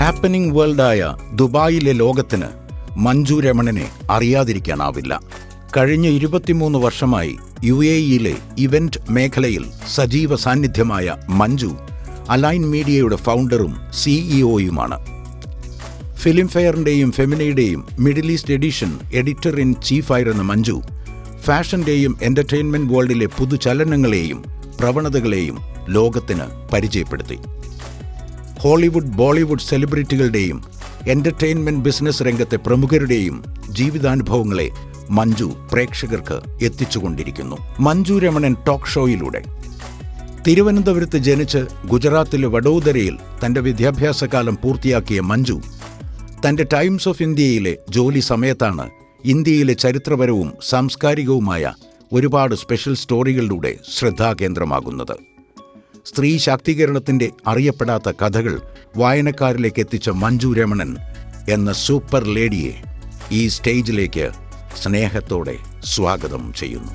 Happening വേൾഡായ ദുബായിലെ ലോകത്തിന് മഞ്ജു രമണനെ അറിയാതിരിക്കാനാവില്ല. കഴിഞ്ഞ 23 വർഷമായി UAEയിലെ ഇവന്റ് മേഖലയിൽ സജീവ സാന്നിധ്യമായ മഞ്ജു അലൈൻ മീഡിയയുടെ ഫൗണ്ടറും CEOയുമാണ്. ഫിലിംഫെയറിൻ്റെയും ഫെമിനയുടെയും Middle East edition editor in ചീഫായിരുന്ന മഞ്ജു ഫാഷൻ്റെയും എൻ്റർടൈൻമെൻറ്റ് വേൾഡിലെ പുതുചലനങ്ങളെയും പ്രവണതകളെയും ലോകത്തിന് പരിചയപ്പെടുത്തി. ഹോളിവുഡ് ബോളിവുഡ് സെലിബ്രിറ്റികളുടെയും എൻ്റർടൈൻമെൻറ്റ് ബിസിനസ് രംഗത്തെ പ്രമുഖരുടെയും ജീവിതാനുഭവങ്ങളെ മഞ്ജു പ്രേക്ഷകർക്ക് എത്തിച്ചുകൊണ്ടിരിക്കുന്നു. മഞ്ജു രമണൻ ടോക്ക് ഷോയിലൂടെ തിരുവനന്തപുരത്ത് ജനിച്ച് ഗുജറാത്തിലെ വഡോദരയിൽ തൻ്റെ വിദ്യാഭ്യാസകാലം പൂർത്തിയാക്കിയ മഞ്ജു തൻ്റെ ടൈംസ് ഓഫ് ഇന്ത്യയിലെ ജോലി സമയത്താണ് ഇന്ത്യയിലെ ചരിത്രപരവും സാംസ്കാരികവുമായ ഒരുപാട് സ്പെഷ്യൽ സ്റ്റോറികളിലൂടെ ശ്രദ്ധാകേന്ദ്രമാകുന്നത്. സ്ത്രീ ശാക്തീകരണത്തിൻ്റെ അറിയപ്പെടാത്ത കഥകൾ വായനക്കാരിലേക്ക് എത്തിച്ച മഞ്ജു രമണൻ എന്ന സൂപ്പർ ലേഡിയെ ഈ സ്റ്റേജിലേക്ക് സ്നേഹത്തോടെ സ്വാഗതം ചെയ്യുന്നു.